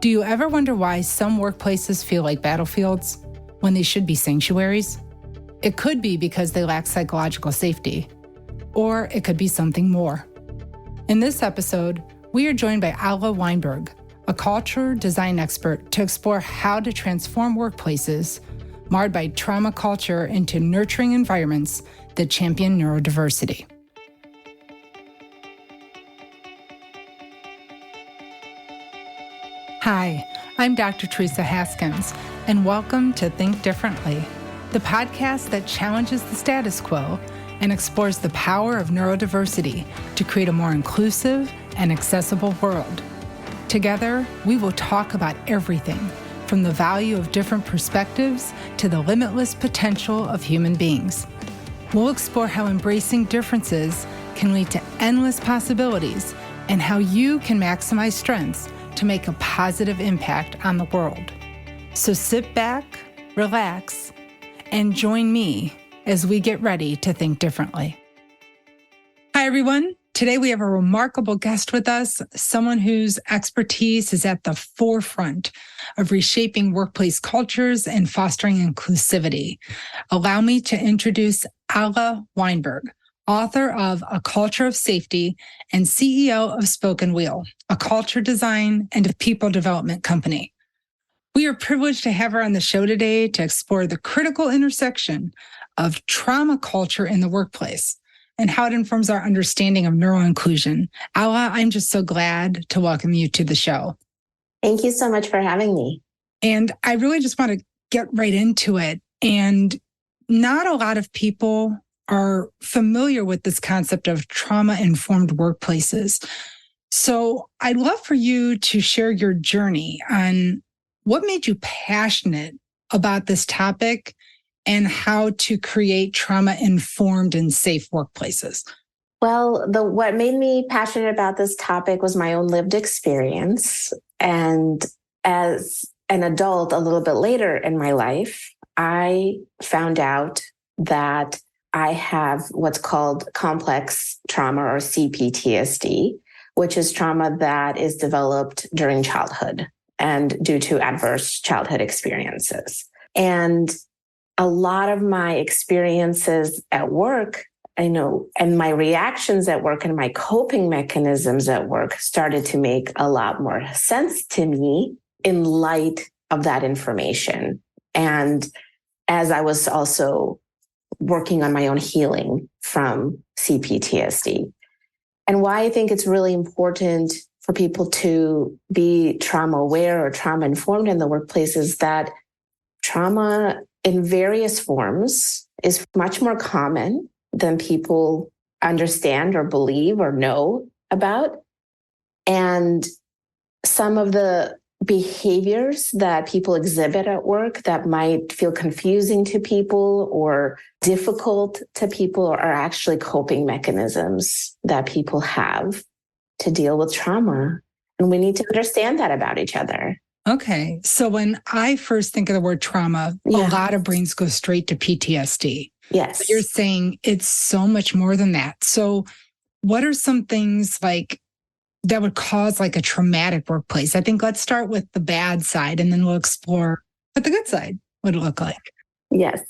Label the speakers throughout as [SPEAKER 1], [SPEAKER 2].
[SPEAKER 1] Do you ever wonder why some workplaces feel like battlefields when they should be sanctuaries? It could be because they lack psychological safety, or it could be something more. In this episode, we are joined by Alla Weinberg, a culture design expert, to explore how to transform workplaces marred by trauma culture into nurturing environments that champion neurodiversity. Hi, I'm Dr. Teresa Haskins, and welcome to Think Differently, the podcast that challenges the status quo and explores the power of neurodiversity to create a more inclusive and accessible world. Together, we will talk about everything from the value of different perspectives to the limitless potential of human beings. We'll explore how embracing differences can lead to endless possibilities and how you can maximize strengths to make a positive impact on the world. So sit back, relax, and join me as we get ready to think differently. Hi, everyone. Today we have a remarkable guest with us, someone whose expertise is at the forefront of reshaping workplace cultures and fostering inclusivity. Allow me to introduce Alla Weinberg, author of A Culture of Safety and CEO of Spoken Wheel, a culture design and people development company. We are privileged to have her on the show today to explore the critical intersection of trauma culture in the workplace and how it informs our understanding of neuroinclusion. Alla, I'm just so glad to welcome you to the show.
[SPEAKER 2] Thank you so much for having me.
[SPEAKER 1] And I really just want to get right into it. And not a lot of people are familiar with this concept of trauma-informed workplaces. So I'd love for you to share your journey on what made you passionate about this topic and how to create trauma-informed and safe workplaces.
[SPEAKER 2] Well, what made me passionate about this topic was my own lived experience. And as an adult, a little bit later in my life, I found out that I have what's called complex trauma or CPTSD, which is trauma that is developed during childhood and due to adverse childhood experiences. And a lot of my experiences at work, and my reactions at work and my coping mechanisms at work started to make a lot more sense to me in light of that information. And as I was also working on my own healing from CPTSD. And why I think it's really important for people to be trauma aware or trauma informed in the workplace is that trauma in various forms is much more common than people understand or believe or know about. And some of the behaviors that people exhibit at work that might feel confusing to people or difficult to people are actually coping mechanisms that people have to deal with trauma. And we need to understand that about each other.
[SPEAKER 1] Okay. So when I first think of the word trauma, a lot of brains go straight to PTSD.
[SPEAKER 2] Yes.
[SPEAKER 1] But you're saying it's so much more than that. So what are some things like that would cause like a traumatic workplace? I think let's start with the bad side and then we'll explore what the good side would look like.
[SPEAKER 2] Yes.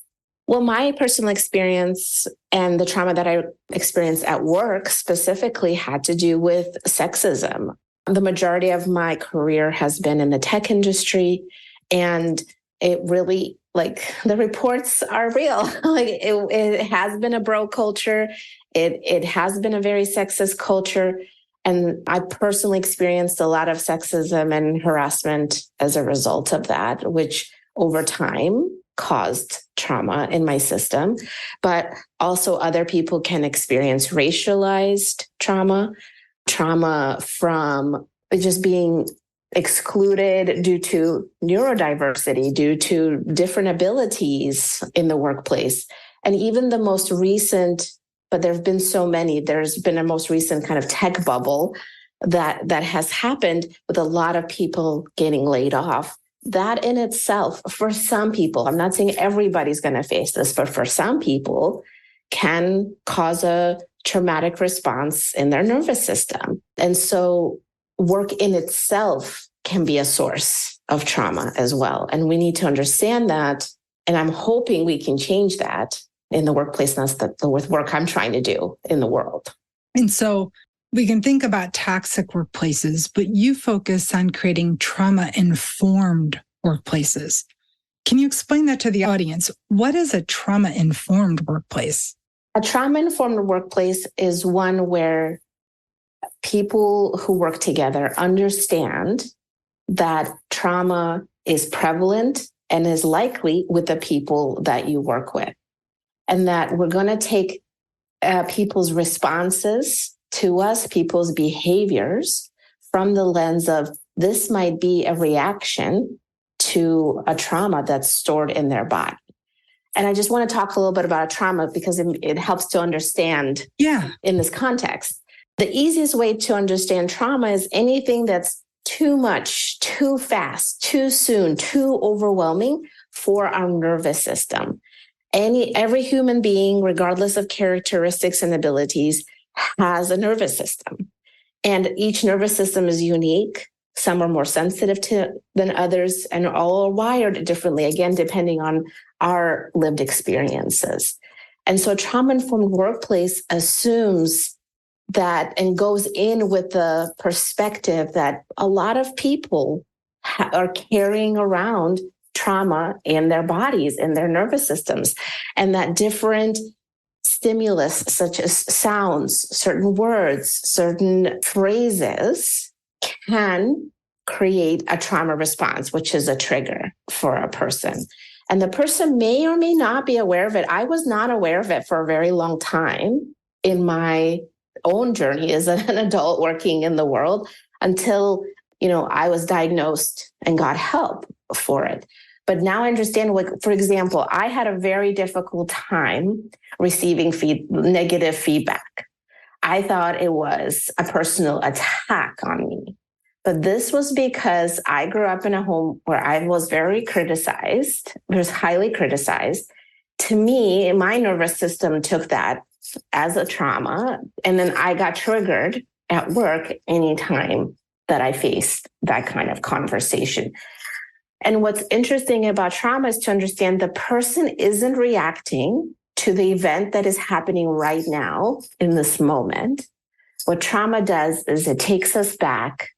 [SPEAKER 2] Well, my personal experience and the trauma that I experienced at work specifically had to do with sexism. The majority of my career has been in the tech industry, and it really, the reports are real. It has been a bro culture. It has been a very sexist culture. And I personally experienced a lot of sexism and harassment as a result of that, which over time caused trauma in my system. But also other people can experience racialized trauma from just being excluded due to neurodiversity, due to different abilities in the workplace. And even the most recent, but there have been so many, there's been a most recent kind of tech bubble that has happened with a lot of people getting laid off. That in itself, for some people, I'm not saying everybody's going to face this, but for some people can cause a traumatic response in their nervous system. And so work in itself can be a source of trauma as well. And we need to understand that. And I'm hoping we can change that in the workplace. And that's the work I'm trying to do in the world.
[SPEAKER 1] And so we can think about toxic workplaces, but you focus on creating trauma-informed workplaces. Can you explain that to the audience? What is a trauma-informed workplace?
[SPEAKER 2] A trauma-informed workplace is one where people who work together understand that trauma is prevalent and is likely with the people that you work with. And that we're going to take people's responses to us, people's behaviors from the lens of this might be a reaction to a trauma that's stored in their body. And I just want to talk a little bit about trauma because it helps to understand in this context. The easiest way to understand trauma is anything that's too much, too fast, too soon, too overwhelming for our nervous system. Every human being, regardless of characteristics and abilities, has a nervous system. And each nervous system is unique. Some are more sensitive than others, and all are wired differently, again, depending on our lived experiences. And so a trauma-informed workplace assumes that and goes in with the perspective that a lot of people are carrying around trauma in their bodies, in their nervous systems, and that different stimulus, such as sounds, certain words, certain phrases, can create a trauma response, which is a trigger for a person. And the person may or may not be aware of it. I was not aware of it for a very long time in my own journey as an adult working in the world until, I was diagnosed and got help for it. But now I understand, for example, I had a very difficult time receiving negative feedback. I thought it was a personal attack on me. But this was because I grew up in a home where I was very criticized, was highly criticized. To me, my nervous system took that as a trauma. And then I got triggered at work anytime that I faced that kind of conversation. And what's interesting about trauma is to understand the person isn't reacting to the event that is happening right now in this moment. What trauma does is it takes us back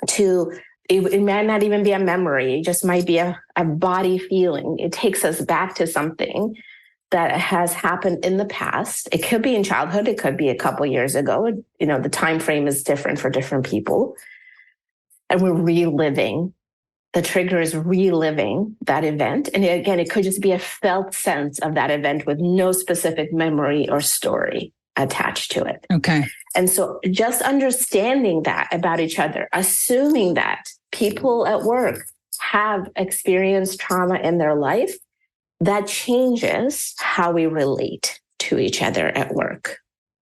[SPEAKER 2] to, it might not even be a memory, it just might be a body feeling. It takes us back to something that has happened in the past. It could be in childhood, it could be a couple years ago. The time frame is different for different people. And we're reliving. The trigger is reliving that event. And again, it could just be a felt sense of that event with no specific memory or story attached to it.
[SPEAKER 1] Okay.
[SPEAKER 2] And so just understanding that about each other, assuming that people at work have experienced trauma in their life, that changes how we relate to each other at work.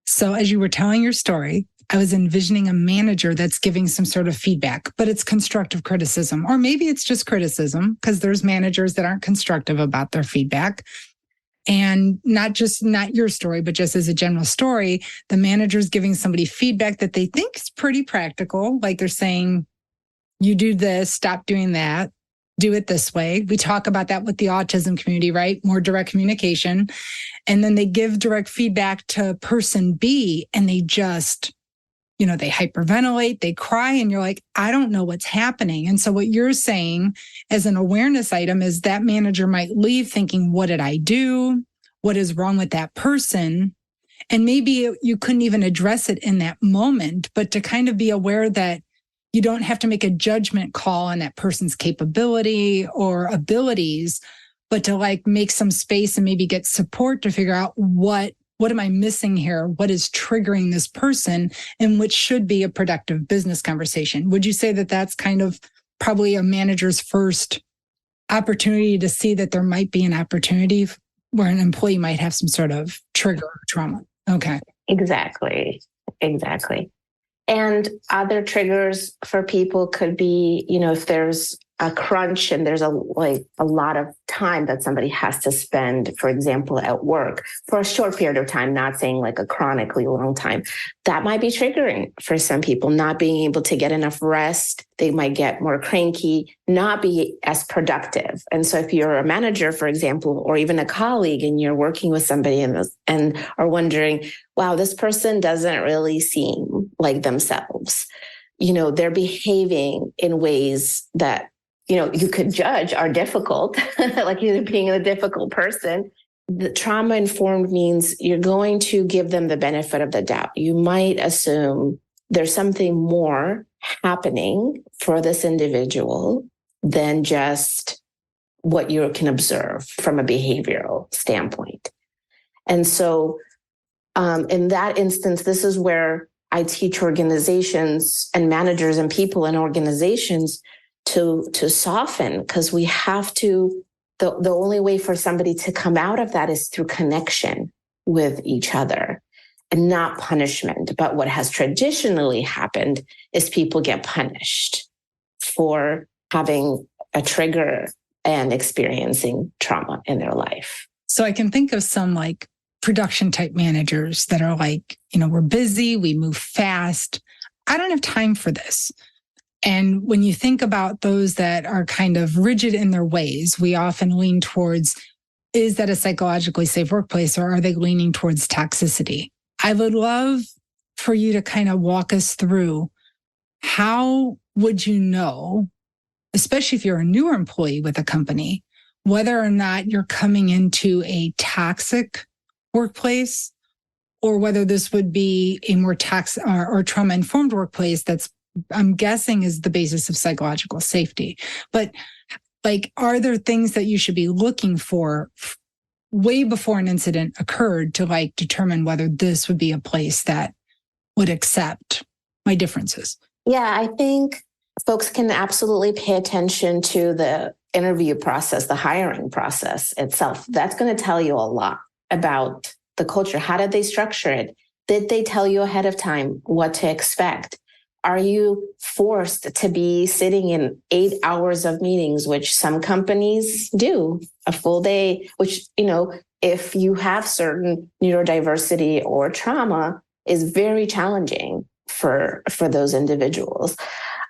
[SPEAKER 1] So as you were telling your story, I was envisioning a manager that's giving some sort of feedback, but it's constructive criticism, or maybe it's just criticism because there's managers that aren't constructive about their feedback. And not your story, but just as a general story, the manager's giving somebody feedback that they think is pretty practical. Like they're saying, you do this, stop doing that, do it this way. We talk about that with the autism community, right? More direct communication. And then they give direct feedback to person B and they just, they hyperventilate, they cry, and you're like, I don't know what's happening. And so what you're saying as an awareness item is that manager might leave thinking, what did I do? What is wrong with that person? And maybe you couldn't even address it in that moment, but to kind of be aware that you don't have to make a judgment call on that person's capability or abilities, but to make some space and maybe get support to figure out what am I missing here? What is triggering this person? And which should be a productive business conversation. Would you say that that's kind of probably a manager's first opportunity to see that there might be an opportunity where an employee might have some sort of trigger or trauma? Okay.
[SPEAKER 2] Exactly. And other triggers for people could be, if there's a crunch and there's a lot of time that somebody has to spend, for example, at work for a short period of time, not saying like a chronically long time, that might be triggering for some people. Not being able to get enough rest, they might get more cranky, not be as productive. And so if you're a manager, for example, or even a colleague, and you're working with somebody and are wondering, wow, this person doesn't really seem like themselves. They're behaving in ways that, you could judge are difficult, like you're being a difficult person. The trauma-informed means you're going to give them the benefit of the doubt. You might assume there's something more happening for this individual than just what you can observe from a behavioral standpoint. And so in that instance, this is where I teach organizations and managers and people in organizations to soften, because we have to, the only way for somebody to come out of that is through connection with each other and not punishment. But what has traditionally happened is people get punished for having a trigger and experiencing trauma in their life.
[SPEAKER 1] So I can think of some like production type managers that are like, we're busy, we move fast. I don't have time for this. And when you think about those that are kind of rigid in their ways, we often lean towards, is that a psychologically safe workplace, or are they leaning towards toxicity? I would love for you to kind of walk us through, how would you know, especially if you're a newer employee with a company, whether or not you're coming into a toxic workplace, or whether this would be a more or trauma-informed workplace that's, I'm guessing, is the basis of psychological safety. But like, are there things that you should be looking for way before an incident occurred to like determine whether this would be a place that would accept my differences?
[SPEAKER 2] Yeah, I think folks can absolutely pay attention to the interview process, the hiring process itself. That's going to tell you a lot about the culture. How did they structure it? Did they tell you ahead of time what to expect? Are you forced to be sitting in 8 hours of meetings, which some companies do, a full day, which, if you have certain neurodiversity or trauma, is very challenging for those individuals.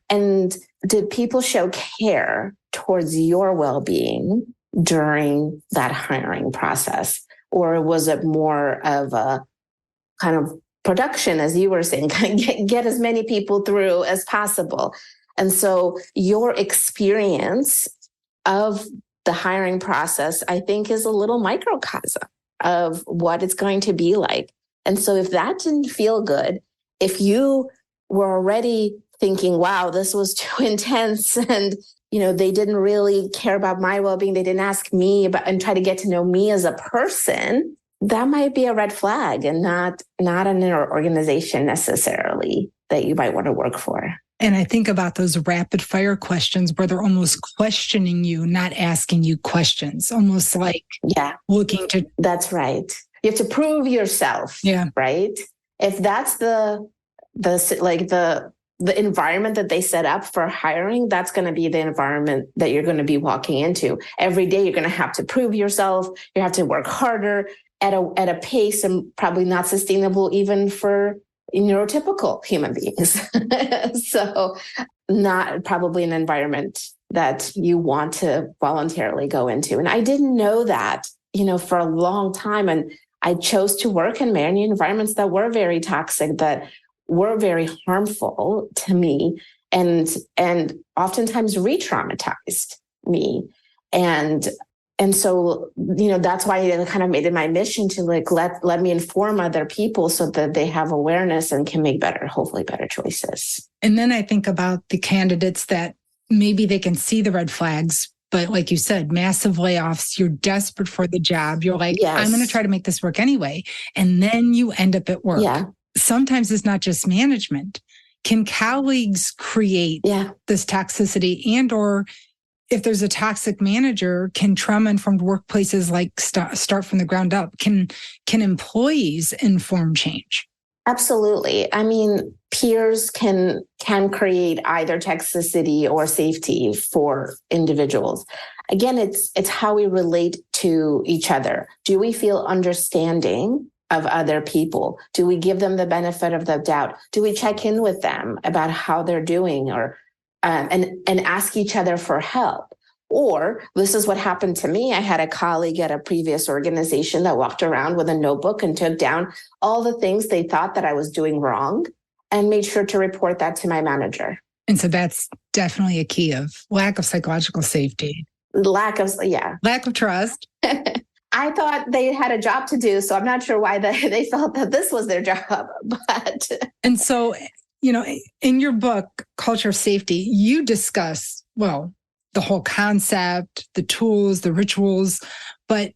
[SPEAKER 2] And did people show care towards your well-being during that hiring process? Or was it more of a kind of production, as you were saying, get as many people through as possible? And so your experience of the hiring process, I think, is a little microcosm of what it's going to be like. And so if that didn't feel good, if you were already thinking, wow, this was too intense, and they didn't really care about my well-being, they didn't ask me about and try to get to know me as a person, that might be a red flag, and not an organization necessarily that you might want to work for.
[SPEAKER 1] And I think about those rapid fire questions where they're almost questioning you, not asking you questions, almost like looking to.
[SPEAKER 2] That's right. You have to prove yourself.
[SPEAKER 1] Yeah.
[SPEAKER 2] Right. If that's the environment that they set up for hiring, that's going to be the environment that you're going to be walking into. Every day, you're going to have to prove yourself. You have to work harder at a pace and probably not sustainable even for neurotypical human beings. So not probably an environment that you want to voluntarily go into. And I didn't know that, for a long time. And I chose to work in many environments that were very toxic, that were very harmful to me, and oftentimes re-traumatized me. And so, that's why I kind of made it my mission to let me inform other people so that they have awareness and can make hopefully better choices.
[SPEAKER 1] And then I think about the candidates that maybe they can see the red flags, but like you said, massive layoffs, you're desperate for the job. You're like, yes, I'm going to try to make this work anyway. And then you end up at work.
[SPEAKER 2] Yeah.
[SPEAKER 1] Sometimes it's not just management. Can colleagues create this toxicity, and or if there's a toxic manager, can trauma-informed workplaces start from the ground up? Can employees inform change?
[SPEAKER 2] Absolutely. I mean, peers can create either toxicity or safety for individuals. Again, it's how we relate to each other. Do we feel understanding of other people? Do we give them the benefit of the doubt? Do we check in with them about how they're doing, or and ask each other for help? Or this is what happened to me. I had a colleague at a previous organization that walked around with a notebook and took down all the things they thought that I was doing wrong and made sure to report that to my manager.
[SPEAKER 1] And so that's definitely a key of lack of psychological safety.
[SPEAKER 2] Lack of
[SPEAKER 1] trust.
[SPEAKER 2] I thought they had a job to do, so I'm not sure why they felt that this was their job. But
[SPEAKER 1] and so, in your book, Culture of Safety, you discuss, the whole concept, the tools, the rituals, but,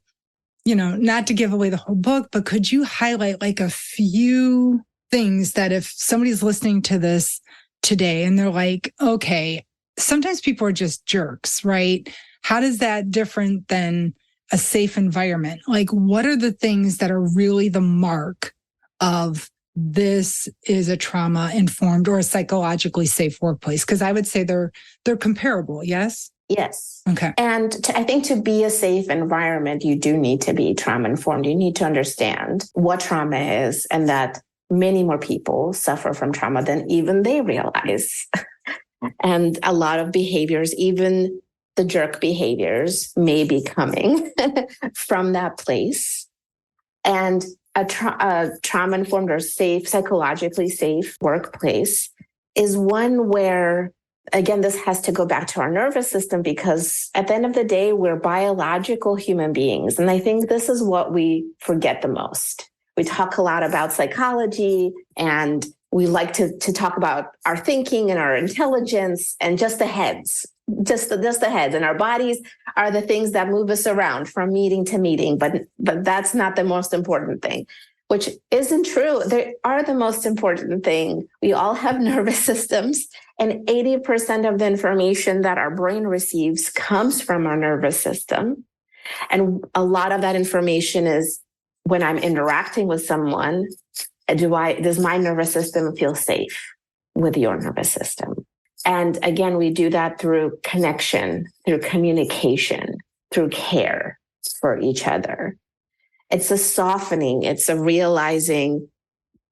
[SPEAKER 1] not to give away the whole book, but could you highlight like a few things that if somebody's listening to this today and they're like, okay, sometimes people are just jerks, right? How does that different than a safe environment? Like, what are the things that are really the mark of this is a trauma-informed or a psychologically safe workplace? Because I would say they're comparable, yes?
[SPEAKER 2] Yes.
[SPEAKER 1] Okay.
[SPEAKER 2] And I think to be a safe environment, you do need to be trauma-informed. You need to understand what trauma is and that many more people suffer from trauma than even they realize. And a lot of behaviors, even the jerk behaviors, may be coming from that place. And a trauma-informed or safe, psychologically safe workplace is one where, again, this has to go back to our nervous system, because at the end of the day, we're biological human beings. And I think this is what we forget the most. We talk a lot about psychology, and we like to talk about our thinking and our intelligence and just the heads. Just the heads, and our bodies are the things that move us around from meeting to meeting. But that's not the most important thing, which isn't true. They are the most important thing. We all have nervous systems, and 80% of the information that our brain receives comes from our nervous system. And a lot of that information is when I'm interacting with someone, does my nervous system feel safe with your nervous system? And again, we do that through connection, through communication, through care for each other. It's a softening. It's a realizing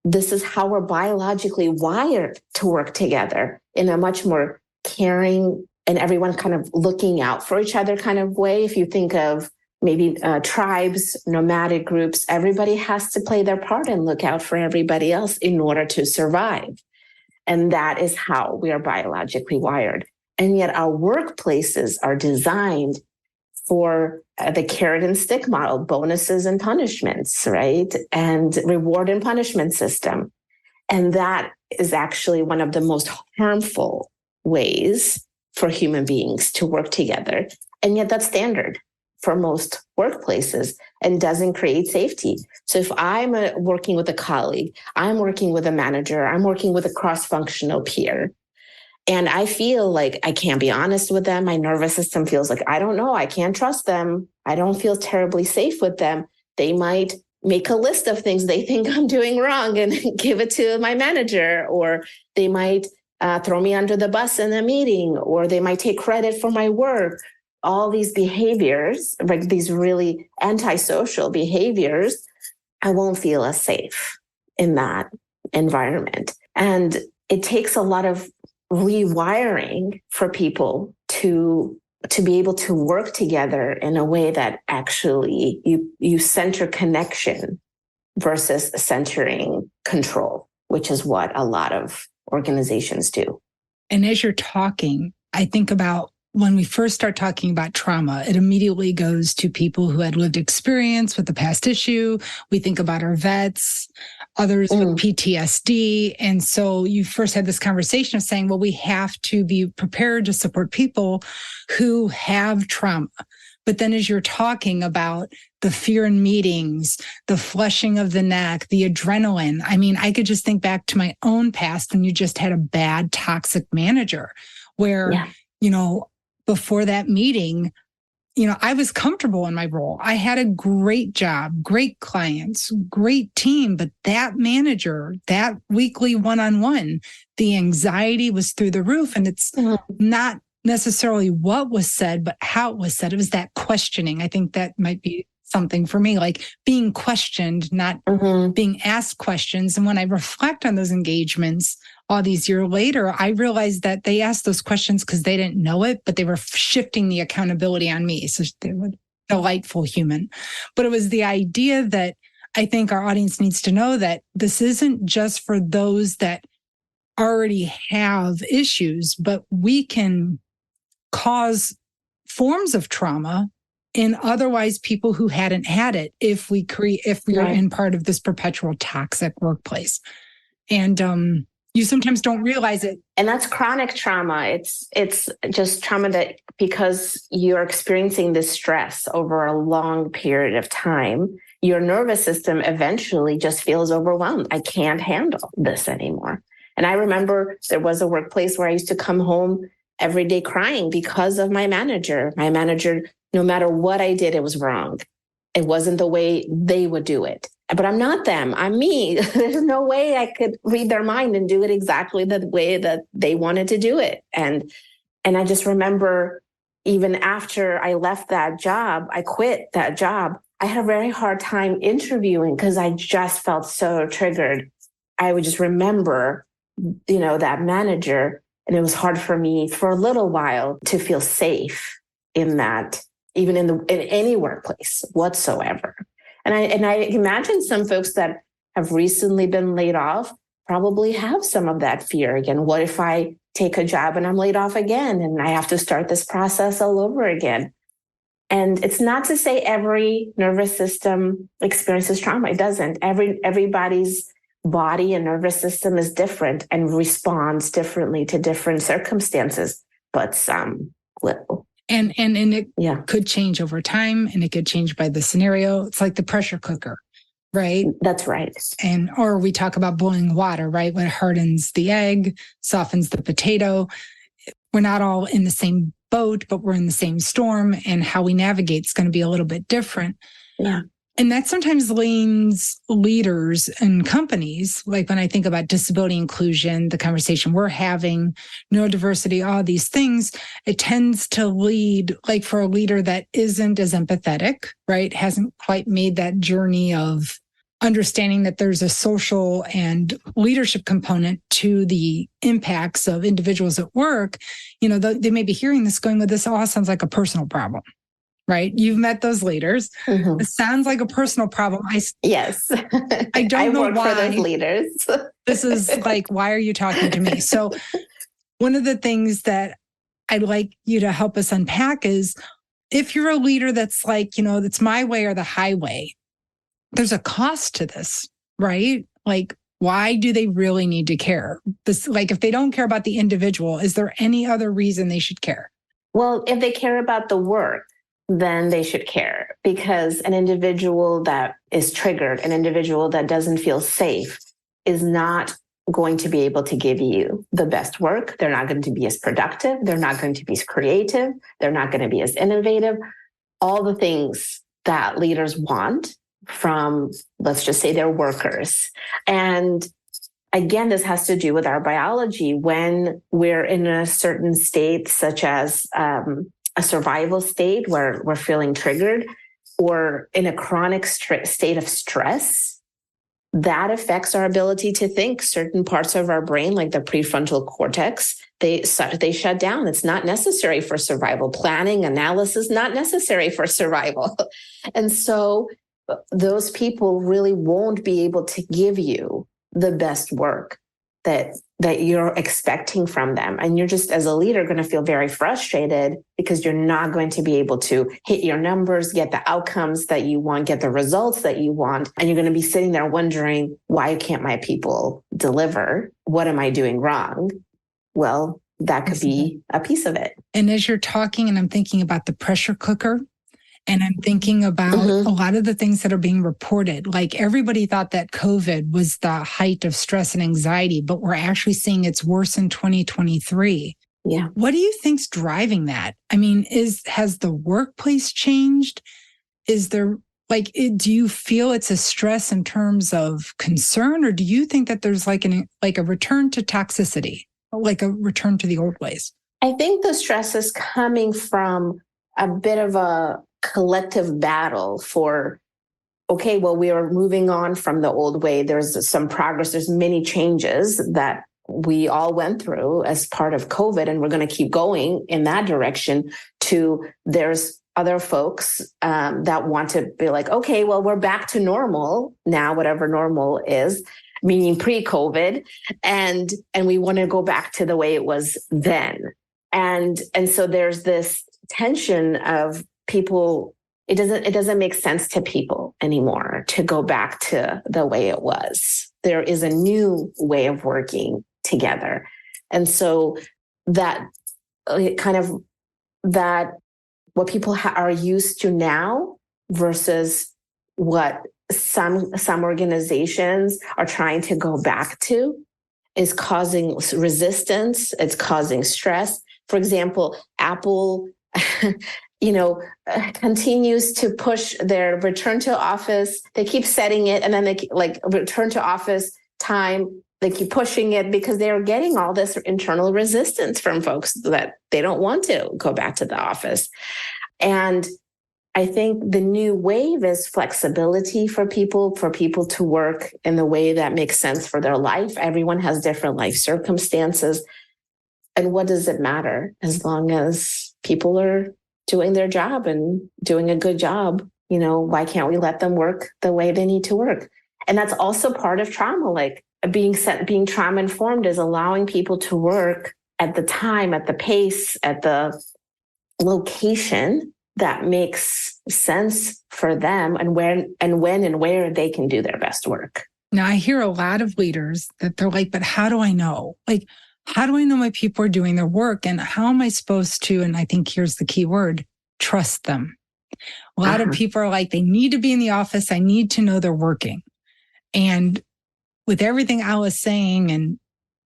[SPEAKER 2] this is how we're biologically wired to work together in a much more caring and everyone kind of looking out for each other kind of way. If you think of maybe tribes, nomadic groups, everybody has to play their part and look out for everybody else in order to survive. And that is how we are biologically wired. And yet our workplaces are designed for the carrot and stick model, bonuses and punishments, right? And reward and punishment system. And that is actually one of the most harmful ways for human beings to work together. And yet that's standard for most workplaces and doesn't create safety. So if I'm working with a colleague, I'm working with a manager, I'm working with a cross-functional peer, and I feel like I can't be honest with them, my nervous system feels like, I don't know, I can't trust them, I don't feel terribly safe with them, they might make a list of things they think I'm doing wrong and give it to my manager, or they might throw me under the bus in a meeting, or they might take credit for my work. All these behaviors, like these really antisocial behaviors, I won't feel as safe in that environment. And it takes a lot of rewiring for people to be able to work together in a way that actually you center connection versus centering control, which is what a lot of organizations do.
[SPEAKER 1] And as you're talking, I think about when we first start talking about trauma, it immediately goes to people who had lived experience with the past issue. We think about our vets, others with PTSD. And so you first had this conversation of saying, well, we have to be prepared to support people who have trauma. But then as you're talking about the fear in meetings, the flushing of the neck, the adrenaline, I mean, I could just think back to my own past when you just had a bad, toxic manager where, before that meeting, I was comfortable in my role. I had a great job, great clients, great team, but that manager, that weekly one-on-one, the anxiety was through the roof. And it's not necessarily what was said, but how it was said. It was that questioning. I think that might be something for me, like being questioned, not being asked questions. And when I reflect on those engagements all these years later, I realized that they asked those questions because they didn't know it, but they were shifting the accountability on me. So they were a delightful human. But it was the idea that I think our audience needs to know that this isn't just for those that already have issues, but we can cause forms of trauma in otherwise people who hadn't had it if we are in part of this perpetual toxic workplace. And you sometimes don't realize it.
[SPEAKER 2] And that's chronic trauma. It's just trauma that because you're experiencing this stress over a long period of time, your nervous system eventually just feels overwhelmed. I can't handle this anymore. And I remember there was a workplace where I used to come home every day crying because of my manager. My manager, no matter what I did, it was wrong. It wasn't the way they would do it. But I'm not them. I'm me. There's no way I could read their mind and do it exactly the way that they wanted to do it. And I just remember even after I left that job, I quit that job. I had a very hard time interviewing because I just felt so triggered. I would just remember, that manager. And it was hard for me for a little while to feel safe in that, even in any workplace whatsoever. And I imagine some folks that have recently been laid off probably have some of that fear again. What if I take a job and I'm laid off again and I have to start this process all over again? And it's not to say every nervous system experiences trauma. It doesn't. Everybody's body and nervous system is different and responds differently to different circumstances, but some will.
[SPEAKER 1] And it could change over time, and it could change by the scenario. It's like the pressure cooker, right?
[SPEAKER 2] That's right.
[SPEAKER 1] Or we talk about boiling water, right? When it hardens the egg, softens the potato. We're not all in the same boat, but we're in the same storm, and how we navigate is going to be a little bit different.
[SPEAKER 2] Yeah.
[SPEAKER 1] And that sometimes leans leaders and companies, like when I think about disability inclusion, the conversation we're having, neurodiversity, all these things, it tends to lead, like for a leader that isn't as empathetic, right? Hasn't quite made that journey of understanding that there's a social and leadership component to the impacts of individuals at work. They may be hearing this going, well, this all sounds like a personal problem. Right? You've met those leaders. Mm-hmm. It sounds like a personal problem.
[SPEAKER 2] Yes.
[SPEAKER 1] I don't know
[SPEAKER 2] work
[SPEAKER 1] why.
[SPEAKER 2] For those leaders.
[SPEAKER 1] This is like, why are you talking to me? So one of the things that I'd like you to help us unpack is if you're a leader that's like, it's my way or the highway, there's a cost to this, right? Like, why do they really need to care? If they don't care about the individual, is there any other reason they should care?
[SPEAKER 2] Well, if they care about the work, then they should care, because an individual that is triggered, an individual that doesn't feel safe, is not going to be able to give you the best work. They're not going to be as productive. They're not going to be as creative. They're not going to be as innovative. All the things that leaders want from, let's just say, their workers. And again, this has to do with our biology. When we're in a certain state, such as a survival state where we're feeling triggered, or in a chronic state of stress, that affects our ability to think. Certain parts of our brain, like the prefrontal cortex, they shut down. It's not necessary for survival. Planning, analysis, not necessary for survival. And so those people really won't be able to give you the best work that you're expecting from them. And you're just, as a leader, going to feel very frustrated because you're not going to be able to hit your numbers, get the outcomes that you want, get the results that you want. And you're going to be sitting there wondering, why can't my people deliver? What am I doing wrong? Well, that could be a piece of it.
[SPEAKER 1] And as you're talking, and I'm thinking about the pressure cooker, and I'm thinking about a lot of the things that are being reported. Like everybody thought that COVID was the height of stress and anxiety, but we're actually seeing it's worse in 2023.
[SPEAKER 2] Yeah.
[SPEAKER 1] What do you think's driving that? I mean, has the workplace changed? Is there do you feel it's a stress in terms of concern, or do you think that there's like a return to toxicity, like a return to the old ways?
[SPEAKER 2] I think the stress is coming from a bit of a collective battle for, okay, well, we are moving on from the old way. There's some progress. There's many changes that we all went through as part of COVID, and we're going to keep going in that direction. To there's other folks that want to be like, okay, well, we're back to normal now, whatever normal is, meaning pre-COVID, and we want to go back to the way it was then. And so there's this tension of people. It doesn't make sense to people anymore to go back to the way it was. There is a new way of working together. And so that kind of that what people are used to now versus what some organizations are trying to go back to is causing resistance. It's causing stress. For example, Apple, continues to push their return to office. They keep setting it, and then they return to office time. They keep pushing it because they are getting all this internal resistance from folks that they don't want to go back to the office. And I think the new wave is flexibility for people to work in the way that makes sense for their life. Everyone has different life circumstances. And what does it matter as long as people are doing their job and doing a good job? Why can't we let them work the way they need to work? And that's also part of trauma, like being trauma informed is allowing people to work at the time, at the pace, at the location that makes sense for them, and when and where they can do their best work.
[SPEAKER 1] Now, I hear a lot of leaders that they're like, but how do I know? How do I know my people are doing their work? And how am I supposed to, and I think here's the key word, trust them? A lot of people are like, they need to be in the office. I need to know they're working. And with everything Alla's saying and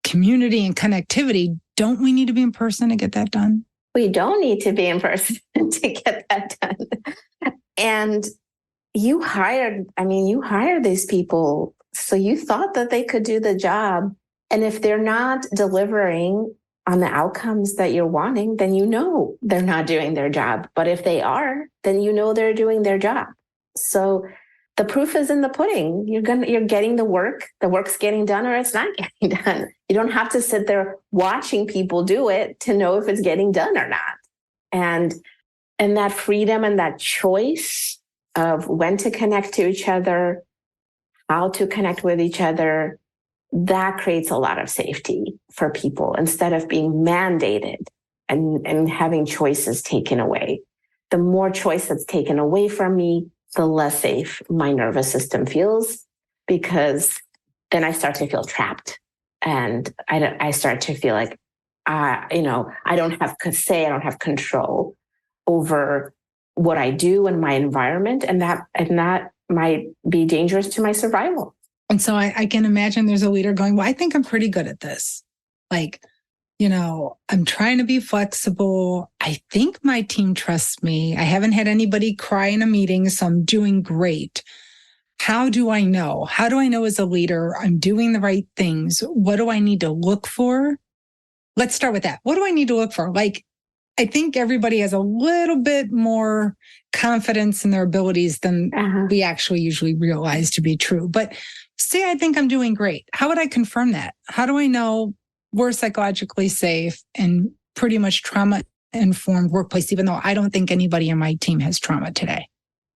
[SPEAKER 1] community and connectivity, don't we need to be in person to get that done?
[SPEAKER 2] We don't need to be in person to get that done. And you hired these people. So you thought that they could do the job. And if they're not delivering on the outcomes that you're wanting, then they're not doing their job. But if they are, then they're doing their job. So the proof is in the pudding. You're getting the work. The work's getting done, or it's not getting done. You don't have to sit there watching people do it to know if it's getting done or not. And that freedom and that choice of when to connect to each other, how to connect with each other, that creates a lot of safety for people instead of being mandated and having choices taken away. The more choice that's taken away from me, the less safe my nervous system feels, because then I start to feel trapped, and I start to feel like, I don't have say, I don't have control over what I do in my environment, and that might be dangerous to my survival.
[SPEAKER 1] And so I can imagine there's a leader going, well, I think I'm pretty good at this. I'm trying to be flexible. I think my team trusts me. I haven't had anybody cry in a meeting, so I'm doing great. How do I know? How do I know as a leader I'm doing the right things? What do I need to look for? Let's start with that. What do I need to look for? I think everybody has a little bit more confidence in their abilities than we actually usually realize to be true. But say I think I'm doing great. How would I confirm that? How do I know we're psychologically safe and pretty much trauma-informed workplace, even though I don't think anybody in my team has trauma today?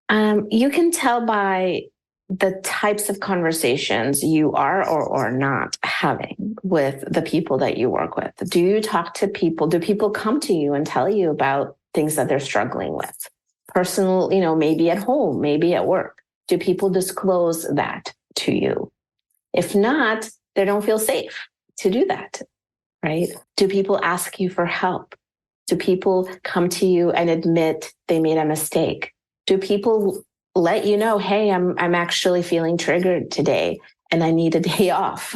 [SPEAKER 2] You can tell by the types of conversations you are or not having with the people that you work with. Do you talk to people? Do people come to you and tell you about things that they're struggling with? Personal, maybe at home, maybe at work. Do people disclose that to you? If not, they don't feel safe to do that, right? Do people ask you for help? Do people come to you and admit they made a mistake? Do people let you know, hey, I'm actually feeling triggered today, and I need a day off?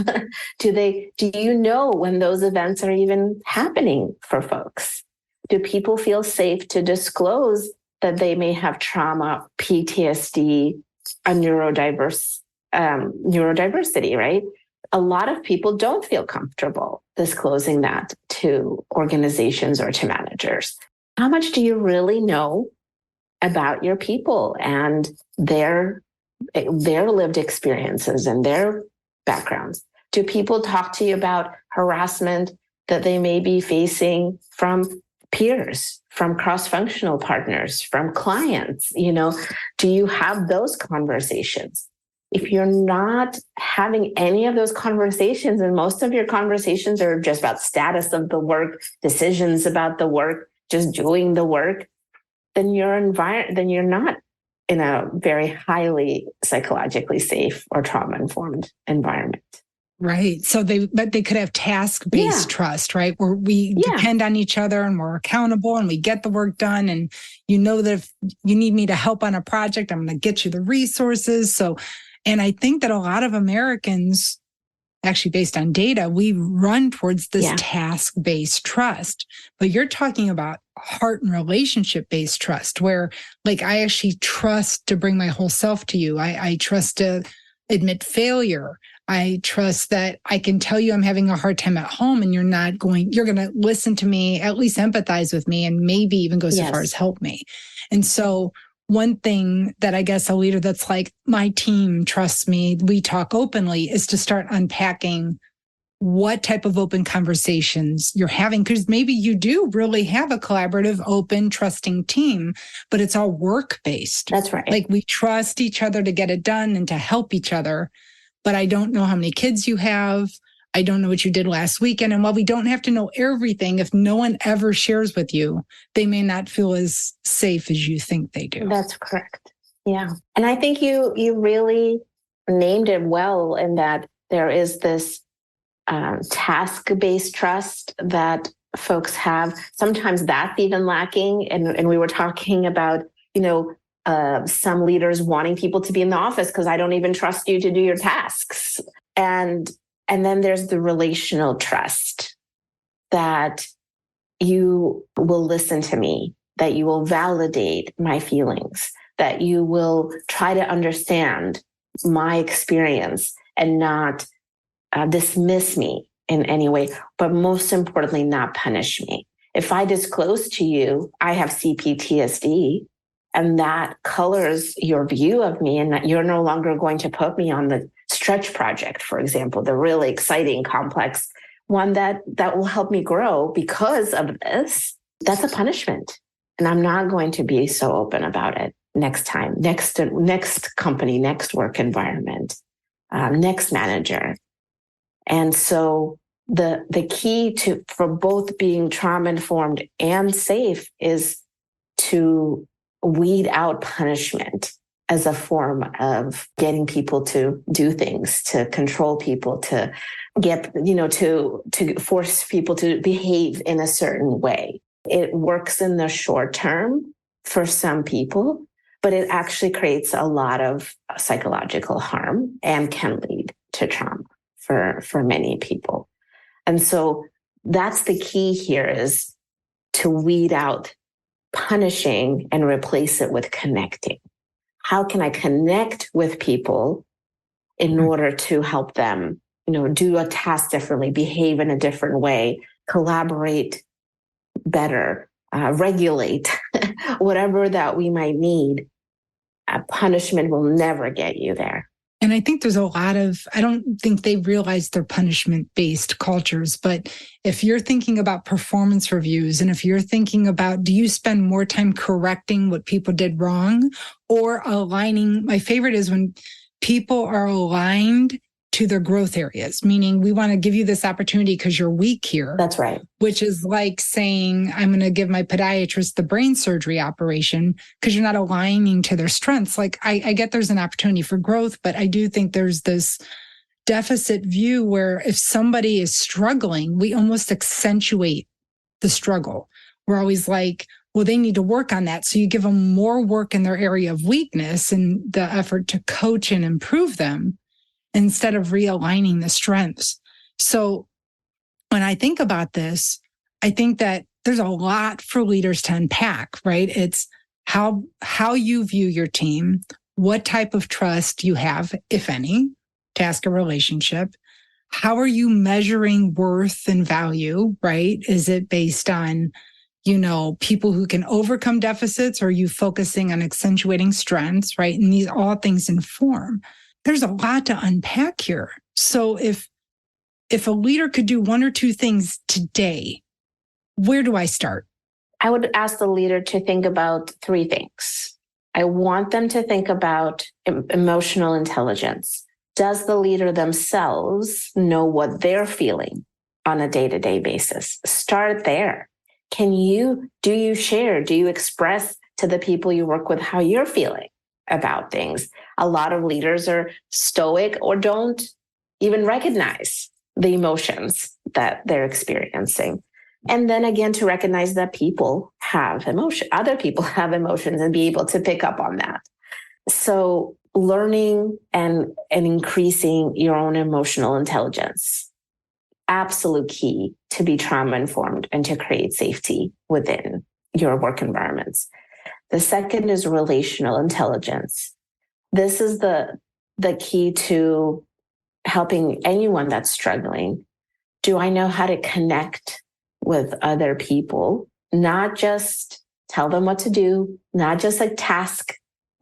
[SPEAKER 2] Do you know when those events are even happening for folks? Do people feel safe to disclose that they may have trauma, PTSD, a neurodiversity, right? A lot of people don't feel comfortable disclosing that to organizations or to managers. How much do you really know about your people and their lived experiences and their backgrounds? Do people talk to you about harassment that they may be facing from peers, from cross-functional partners, from clients? Do you have those conversations? If you're not having any of those conversations, and most of your conversations are just about status of the work, decisions about the work, just doing the work, then you're not in a very highly psychologically safe or trauma-informed environment.
[SPEAKER 1] Right. So they could have task-based trust, right? Where we depend on each other and we're accountable and we get the work done. And you know that if you need me to help on a project, I'm going to get you the resources. And I think that a lot of Americans, actually based on data, we run towards this task-based trust. But you're talking about heart and relationship-based trust, where like I actually trust to bring my whole self to you. I trust to admit failure. I trust that I can tell you I'm having a hard time at home and you're going to listen to me, at least empathize with me, and maybe even go so far as help me. And so one thing that I guess a leader that's like, my team trusts me, we talk openly, is to start unpacking what type of open conversations you're having. Because maybe you do really have a collaborative, open, trusting team, but it's all work-based.
[SPEAKER 2] That's right.
[SPEAKER 1] Like we trust each other to get it done and to help each other. But I don't know how many kids you have. I don't know what you did last weekend. And while we don't have to know everything, if no one ever shares with you, they may not feel as safe as you think they do.
[SPEAKER 2] That's correct. Yeah. And I think you really named it well in that there is this task-based trust that folks have. Sometimes that's even lacking. And we were talking about, some leaders wanting people to be in the office because I don't even trust you to do your tasks. And then there's the relational trust that you will listen to me, that you will validate my feelings, that you will try to understand my experience and not dismiss me in any way, but most importantly, not punish me. If I disclose to you I have CPTSD, and that colors your view of me, and that you're no longer going to put me on the stretch project, for example, the really exciting, complex one that will help me grow because of this, that's a punishment. And I'm not going to be so open about it next time, next company, next work environment, next manager. And so the key for both being trauma-informed and safe is to weed out punishment as a form of getting people to do things, to control people, to get, to force people to behave in a certain way. It works in the short term for some people, but it actually creates a lot of psychological harm and can lead to trauma for many people. And so that's the key here, is to weed out punishing and replace it with connecting. How can I connect with people in order to help them, do a task differently, behave in a different way, collaborate better, regulate, whatever that we might need? Punishment will never get you there.
[SPEAKER 1] And I think there's I don't think they realize they're punishment-based cultures, but if you're thinking about performance reviews, and if you're thinking about, do you spend more time correcting what people did wrong or aligning? My favorite is when people are aligned to their growth areas, meaning we want to give you this opportunity because you're weak here.
[SPEAKER 2] That's right.
[SPEAKER 1] Which is like saying, I'm going to give my podiatrist the brain surgery operation because you're not aligning to their strengths. Like I get there's an opportunity for growth, but I do think there's this deficit view where if somebody is struggling, we almost accentuate the struggle. We're always like, well, they need to work on that. So you give them more work in their area of weakness and the effort to coach and improve them. instead of realigning the strengths. So when I think about this, I think that there's a lot for leaders to unpack, right? It's how you view your team, what type of trust you have, if any, to ask a relationship. How are you measuring worth and value, right? Is it based on, people who can overcome deficits, or are you focusing on accentuating strengths, right? And these all things inform. There's a lot to unpack here. So if a leader could do one or two things today, where do I start?
[SPEAKER 2] I would ask the leader to think about three things. I want them to think about emotional intelligence. Does the leader themselves know what they're feeling on a day-to-day basis? Start there. Do you share, do you express to the people you work with how you're feeling about things? A lot of leaders are stoic or don't even recognize the emotions that they're experiencing. And then again, to recognize that people have emotion, other people have emotions, and be able to pick up on that. So learning and increasing your own emotional intelligence, absolute key to be trauma informed and to create safety within your work environments. The second is relational intelligence. This is the key to helping anyone that's struggling. Do I know how to connect with other people, not just tell them what to do, not just like task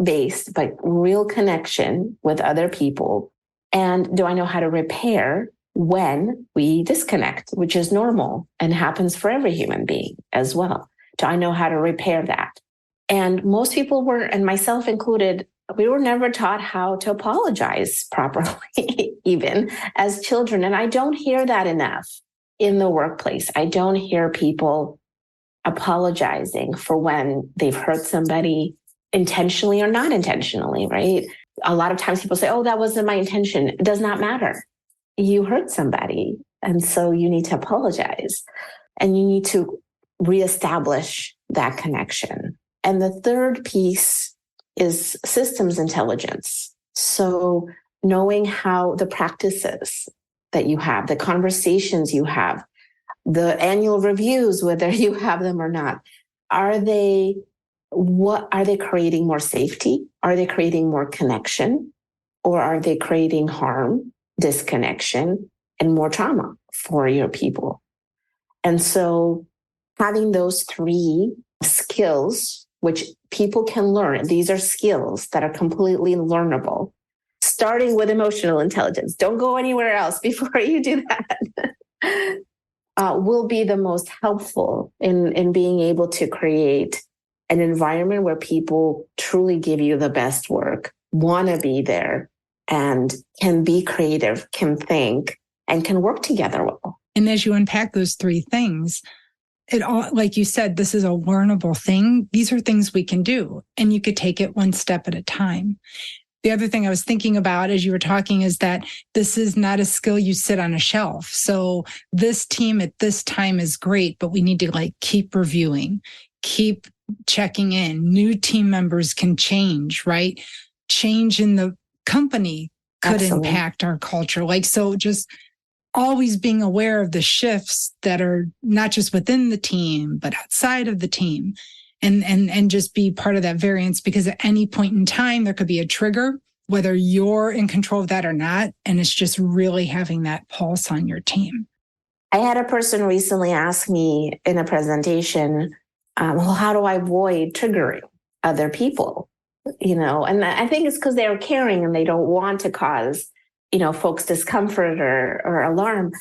[SPEAKER 2] based, but real connection with other people? And do I know how to repair when we disconnect, which is normal and happens for every human being as well? Do I know how to repair that? And most people were, and myself included, we were never taught how to apologize properly, even as children. And I don't hear that enough in the workplace. I don't hear people apologizing for when they've hurt somebody intentionally or not intentionally, right? A lot of times people say, oh, that wasn't my intention. It does not matter. You hurt somebody. And so you need to apologize and you need to reestablish that connection. And the third piece is systems intelligence. So knowing how the practices that you have, the conversations you have, the annual reviews, whether you have them or not, are they creating more safety? Are they creating more connection? Or are they creating harm, disconnection, and more trauma for your people? And so having those three skills, which people can learn, these are skills that are completely learnable, starting with emotional intelligence. Don't go anywhere else before you do that. Will be the most helpful in being able to create an environment where people truly give you the best work, want to be there, and can be creative, can think, and can work together well.
[SPEAKER 1] And as you unpack those three things, it all, like you said, this is a learnable thing. These are things we can do, and you could take it one step at a time. The other thing I was thinking about as you were talking is that this is not a skill you sit on a shelf. So this team at this time is great, but we need to keep reviewing, keep checking in. New team members can change, right? Change in the company could
[SPEAKER 2] Absolutely.
[SPEAKER 1] impact our culture. So just always being aware of the shifts that are not just within the team, but outside of the team. And just be part of that variance, because at any point in time, there could be a trigger, whether you're in control of that or not. And it's just really having that pulse on your team.
[SPEAKER 2] I had a person recently ask me in a presentation, well, how do I avoid triggering other people? And I think it's because they're caring and they don't want to cause, folks discomfort or alarm.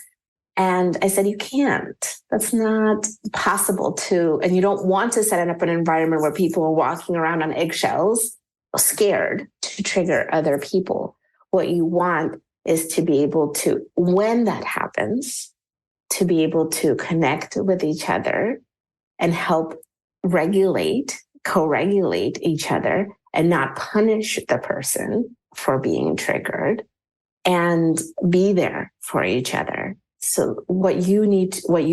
[SPEAKER 2] And I said, you can't. That's not possible and you don't want to set up an environment where people are walking around on eggshells, scared to trigger other people. What you want is to be able to, when that happens, to be able to connect with each other and help co-regulate each other and not punish the person for being triggered and be there for each other. So what you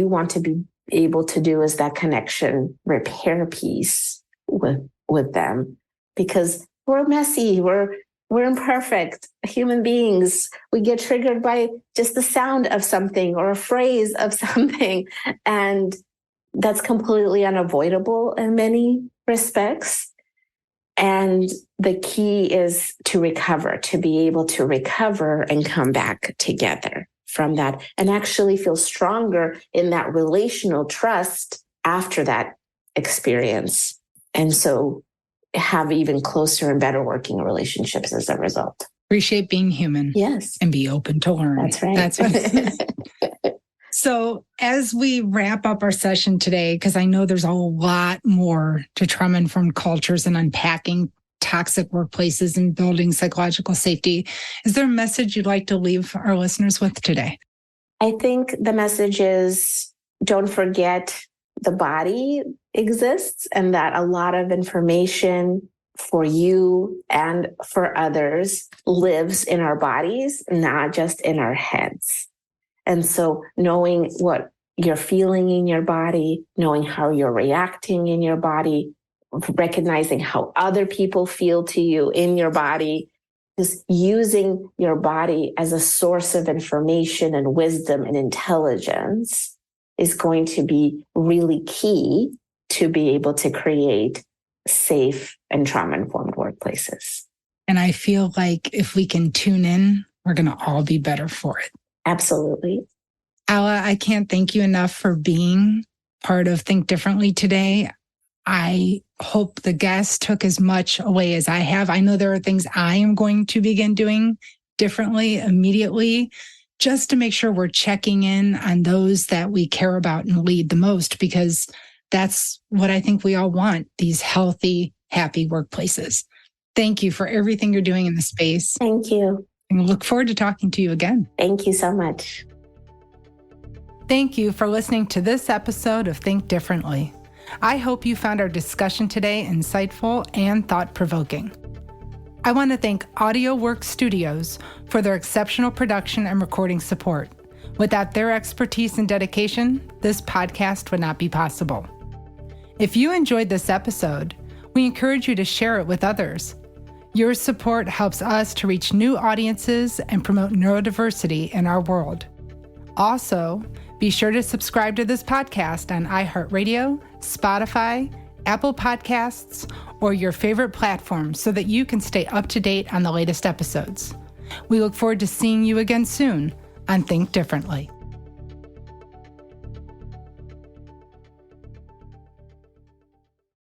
[SPEAKER 2] want to be able to do is that connection repair piece with them, because we're messy. We're imperfect human beings. We get triggered by just the sound of something or a phrase of something. And that's completely unavoidable in many respects. And the key is to recover, to be able to recover and come back together from that and actually feel stronger in that relational trust after that experience. And so have even closer and better working relationships as a result.
[SPEAKER 1] Reshape being human.
[SPEAKER 2] Yes.
[SPEAKER 1] And be open to learn.
[SPEAKER 2] That's right.
[SPEAKER 1] That's what it is. So as we wrap up our session today, because I know there's a lot more to trauma-informed cultures and unpacking toxic workplaces and building psychological safety, is there a message you'd like to leave our listeners with today?
[SPEAKER 2] I think the message is don't forget the body exists and that a lot of information for you and for others lives in our bodies, not just in our heads. And so knowing what you're feeling in your body, knowing how you're reacting in your body, recognizing how other people feel to you in your body, just using your body as a source of information and wisdom and intelligence is going to be really key to be able to create safe and trauma-informed workplaces.
[SPEAKER 1] And I feel like if we can tune in, we're going to all be better for it.
[SPEAKER 2] Absolutely.
[SPEAKER 1] Alla, I can't thank you enough for being part of Think Differently today. I hope the guests took as much away as I have. I know there are things I am going to begin doing differently immediately, just to make sure we're checking in on those that we care about and lead the most, because that's what I think we all want, these healthy, happy workplaces. Thank you for everything you're doing in the space.
[SPEAKER 2] Thank you.
[SPEAKER 1] And look forward to talking to you again.
[SPEAKER 2] Thank you so much.
[SPEAKER 1] Thank you for listening to this episode of Think Differently. I hope you found our discussion today insightful and thought-provoking. I want to thank Audio Works Studios for their exceptional production and recording support. Without their expertise and dedication, this podcast would not be possible. If you enjoyed this episode, we encourage you to share it with others. Your support helps us to reach new audiences and promote neurodiversity in our world. Also, be sure to subscribe to this podcast on iHeartRadio, Spotify, Apple Podcasts, or your favorite platform so that you can stay up to date on the latest episodes. We look forward to seeing you again soon on Think Differently.